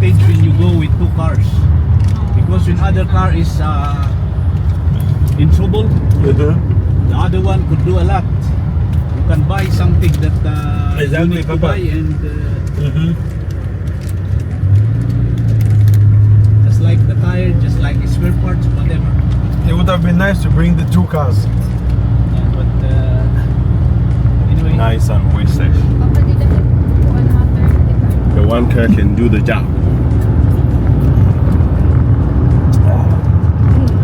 advantage when you go with 2 cars, because when other car is in trouble, the other one could do a lot. You can buy something that you need to buy, and just like the tire, just like spare parts, whatever. It would have been nice to bring the 2 cars. Yeah, but anyway. Nice and way safe. The one car can do the job.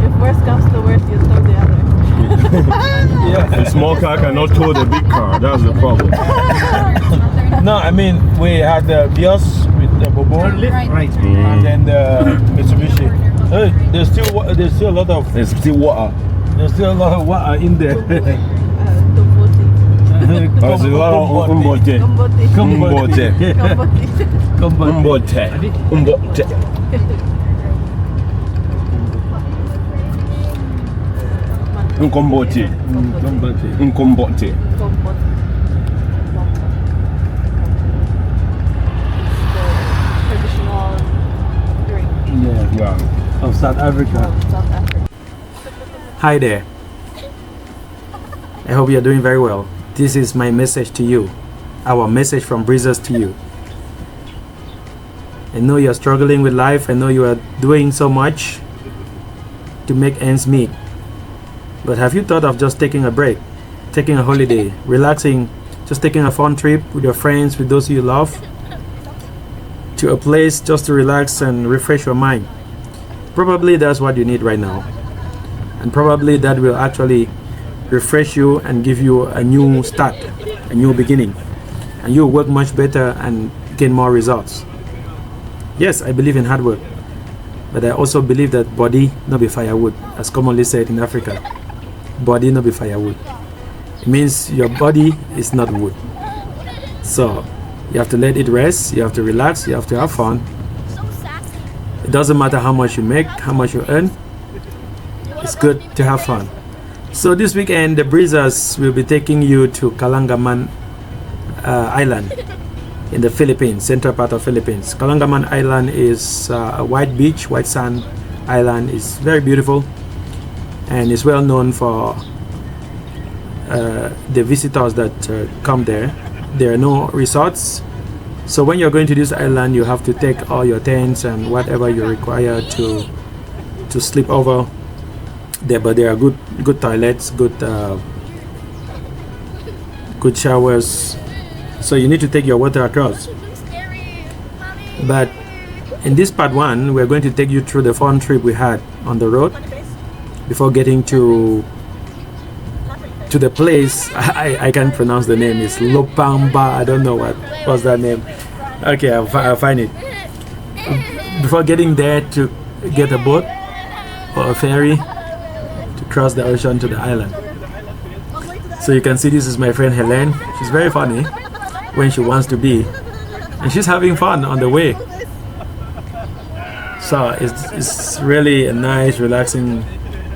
If worst comes to worst, you tow the other. Yeah. The small car cannot tow the big car. That's the problem. No, I mean we had the Vios with the Bobo, Right. and then the Mitsubishi. Hey, there's still a lot of There's still water. water in there. There's a lot of umbote. Umbote. Umbote. Umbote. Umbote. Umbote. Traditional drink Yeah. Of South Africa. of South Africa. Hi there. I hope you're doing very well. This is my message to you, our message from Breezers to you. I know you're struggling with life. I know you are doing so much to make ends meet. But have you thought of just taking a break, taking a holiday, relaxing, just taking a fun trip with your friends, with those you love, to a place just to relax and refresh your mind? Probably that's what you need right now. And probably that will actually refresh you and give you a new start, a new beginning. And you'll work much better and gain more results. Yes, I believe in hard work. But I also believe that body not be firewood, as commonly said in Africa. Body not be firewood. It means your body is not wood. So you have to let it rest, you have to relax, you have to have fun. It doesn't matter how much you make, how much you earn. It's good to have fun. So this weekend, the Breezers will be taking you to Kalangaman Island in the Philippines, central part of Philippines. Kalangaman Island is a white beach, white sand island. It's very beautiful and it's well known for the visitors that come there. There are no resorts, so when you're going to this island, you have to take all your tents and whatever you require to sleep over there. But there are good toilets, good showers, so you need to take your water across. But in this part 1, we're going to take you through the fun trip we had on the road before getting to the place. I can't pronounce the name. It's Lopamba. I don't know what's that name. Okay, I'll find it. Before getting there, to get a boat or a ferry to cross the ocean to the island. So you can see this is my friend Helen. She's very funny when she wants to be, and she's having fun on the way. So it's really a nice, relaxing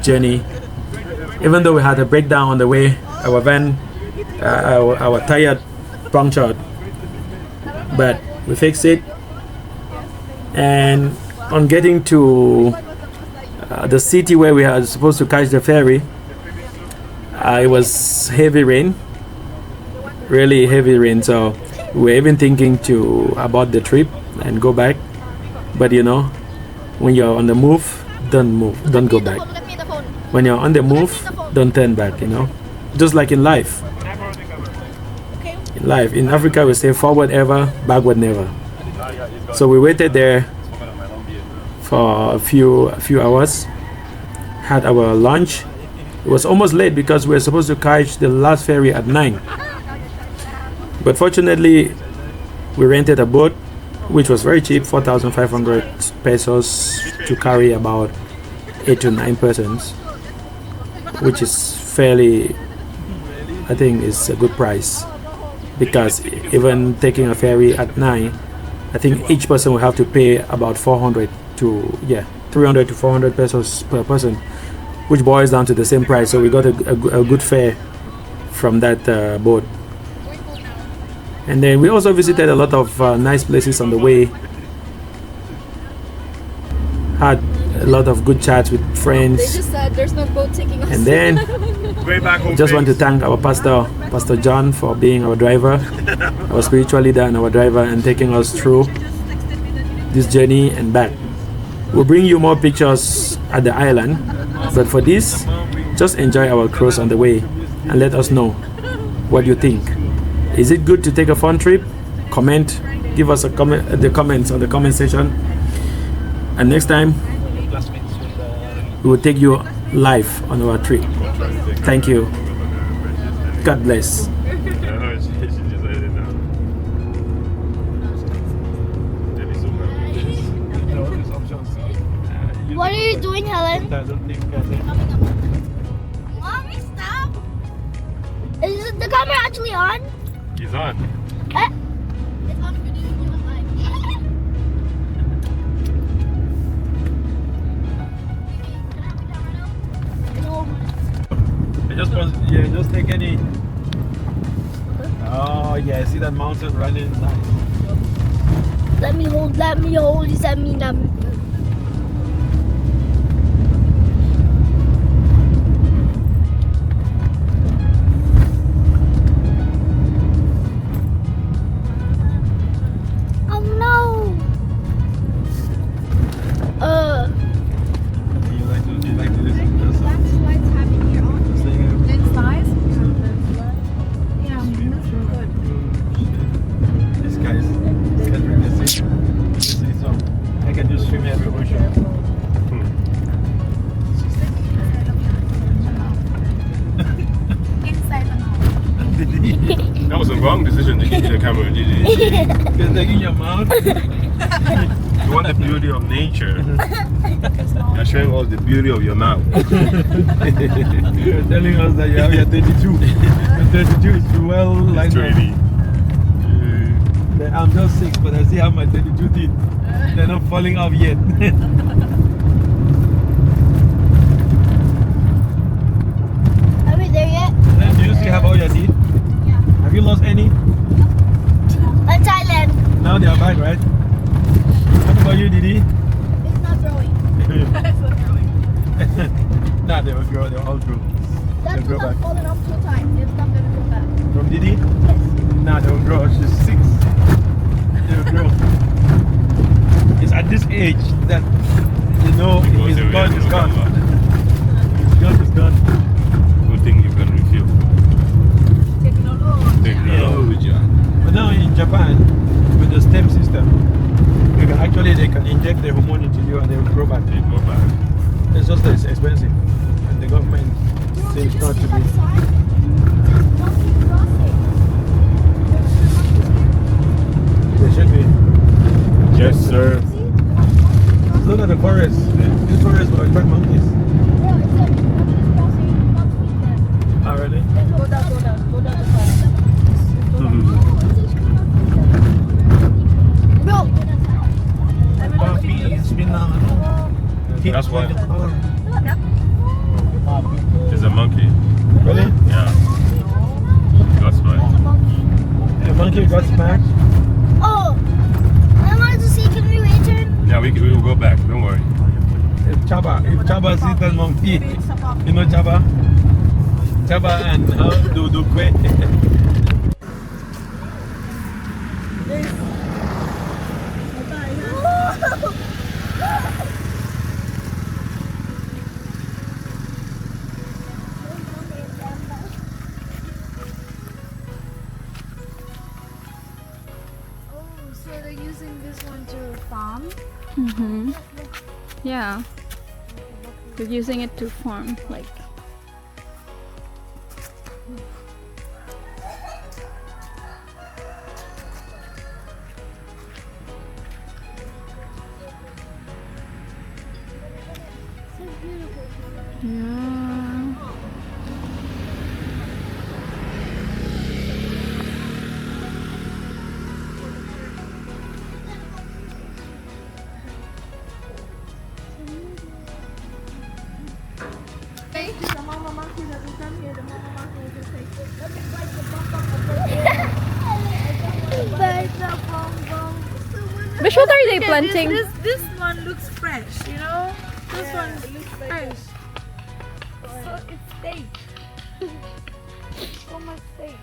journey. Even though we had a breakdown on the way, our van, our tire punctured, but we fixed it. And on getting to the city where we are supposed to catch the ferry, it was heavy rain, really heavy rain. So we were even thinking to abort the trip and go back. But you know, when you're on the move, don't go back. When you're on the move, don't turn back, you know. Just like in life. In life, in Africa we say forward ever, backward never. So we waited there for a few hours, had our lunch. It was almost late because we were supposed to catch the last ferry at 9. But fortunately, we rented a boat, which was very cheap, 4,500 pesos to carry about 8 to 9 persons, which is fairly, I think is a good price, because even taking a ferry at 9, I think each person will have to pay about 300 to 400 pesos per person, which boils down to the same price. So we got a good fare from that boat. And then we also visited a lot of nice places on the way. had a lot of good chats with They friends. just said there's no boat taking us. And then Way back home. just want to thank our Pastor John, for being our driver, our spiritual leader and our driver, and taking us through this journey and back. We'll bring you more pictures at the island, but for this, just enjoy our cruise on the way and let us know what you think. Is it good to take a fun trip? Comment, give us a comment, the comments on the comment section, and next time we will take you live on our trip. Thank you. God bless. What are you doing, Helen? Mommy, stop! Is the camera actually on? He's on. Eh? It's on. Just take any. Oh yeah, see that mountain running nice. Let me hold, let me. Oh no! You like to listen to the sound? This guy's gathering the sea. So I can just swim every ocean. That was a wrong decision to keep the camera, Gigi. Because like in your mouth. You want the beauty of nature. You're showing us the beauty of your mouth. You're telling us that you have your 32. Your 32 is well lined up. 20. I'm just 6, but I still have my 32 teeth. They're not falling off yet. Are we there yet? Then do you still have all your teeth? Yeah. Have you lost any? Thailand. Now they are back, right? What about you, Didi? It's not growing. Nah, they will grow. They will all grow. That's They'll grow because back. I'm falling off 2 times. It's not gonna go back. From Didi? Yes. Nah, they will grow. She's 6. They will grow. It's at this age that, you know, if it's gone, it's gone. It's gone, it's gone. Good thing you can refill. Technology. But now in Japan, with the stem system, you can actually, they can inject the hormone into you and they will grow back. They go back. It's just that it's expensive. And the government seems not to be. They should be. Yes, sir. Look at the forest. This forest will attract monkeys. Oh, really? Go down the Bro, It's been That's why. It's a monkey. Really? Yeah. That's why. The monkey got smacked. oh, I wanted to see, can we return? Yeah, we will go back. Don't worry. If Chaba sees that monkey, you know Chaba? Chaba and do quick. So they're using this one to farm? Mm-hmm. Yeah. They're using it to farm, like. Yeah. The mama monkey doesn't come here. The mama monkey will just say, let me bite the bum bum. But what are they planting? This one one looks fresh, you know? This one looks fresh. So it's steak. So much steak.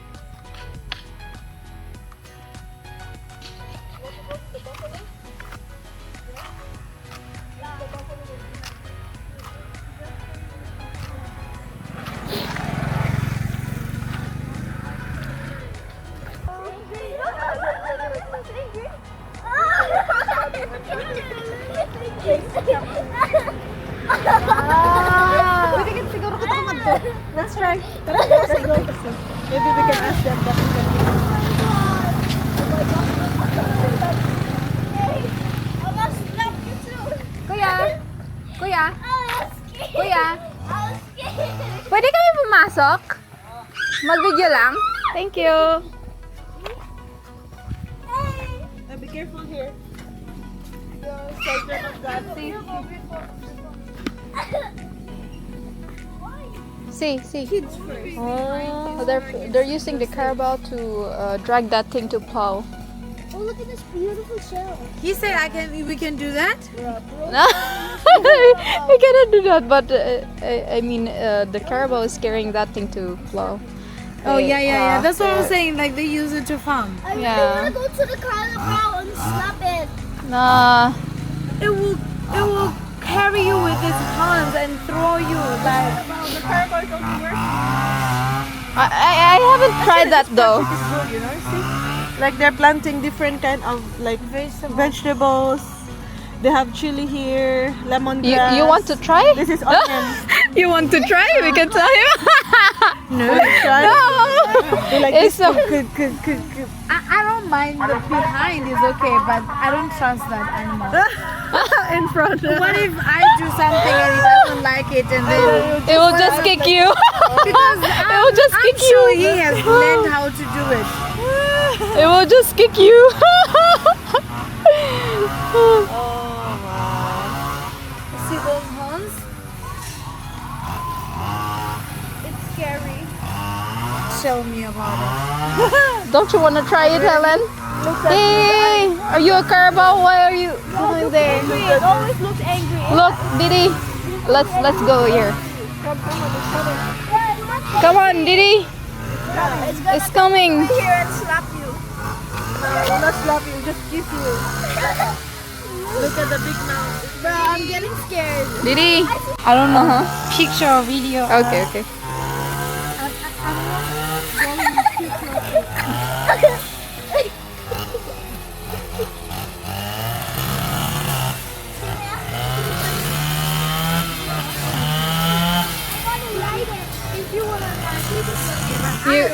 Pwede ka siguro kutukan to. Let's try. Maybe we can ask them. Kuya? Kuya? Kuya? Pwede kami pumasok? Mag-video lang? Thank you. Be careful here. The children of God. See. Kids first. Oh, they're using the carabao to drag that thing to plow. Oh, look at this beautiful shell. He said we can do that? No, we cannot do that. But I mean, the carabao is carrying that thing to plow. Oh, yeah. That's what I'm so- saying. Like they use it to farm. I really Yeah. want to go to the Kalangaman and slap it. Nah. It will carry you with its hands and throw you like. The carabao doesn't work. I haven't tried that though. It's good, you know, see? Like they're planting different kind of like vegetables. They have chili here, lemongrass. You want to try? This is onion. You want to try? We can try. No. Try. No. They like It's this. so- I don't mind the behind is okay, but I don't trust that animal. In front. What if I do something and he doesn't like it and then It will just kick you. because It will just I'm kick sure you. he has learned how to do it. It will just kick you. See those horns? It's scary. Show me about it. Don't you want to try it, Helen? Hey, are you a carabao? Why are you going there? It always looks angry. Look, Didi. Let's go here. Come on, Didi. It's coming. Here and slap you. No, not slap you, just kiss you. Look at the big mouth. Bro, I'm getting scared. Didi. I don't know. Picture or video. Okay. If you want to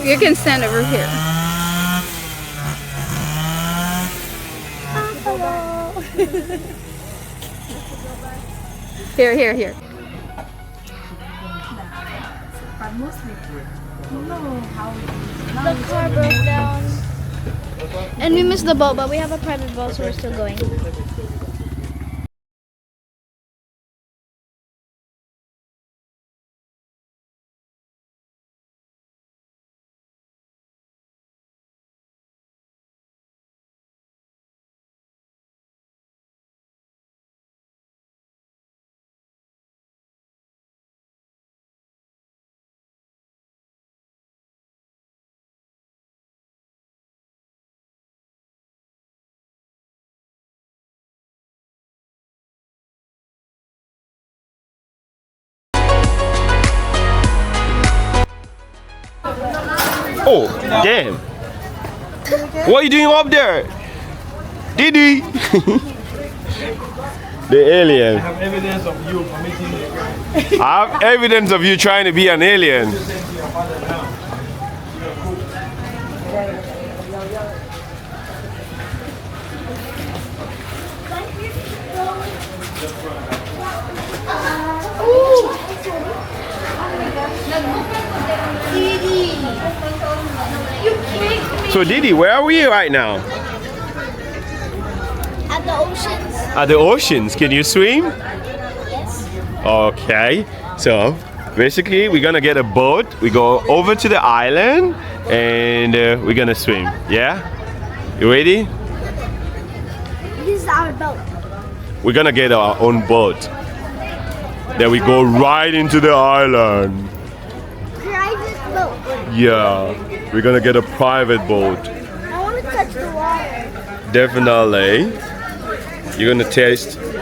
You can stand over here. Here. The car broke down. And we missed the boat, but we have a private boat, so we're still going. Oh, damn. What are you doing up there? Didi! The alien. I have evidence of you committing a crime. I have evidence of you trying to be an alien. So Didi, where are we right now? At the oceans. At the oceans. Can you swim? Yes. Okay. So basically we're gonna get a boat. We go over to the island and we're gonna swim. Yeah? You ready? This is our boat. we're gonna get our own boat. Then we go right into the island. Private boat. Yeah, we're gonna get a private boat. I want to touch the water. Definitely. You're gonna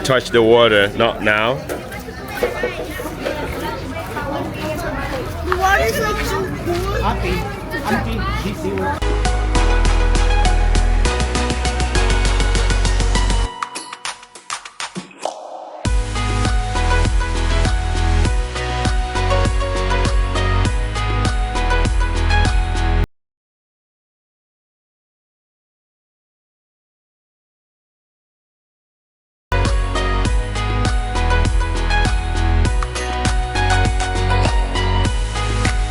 touch the water, not now. The water's like so cool. Auntie, this is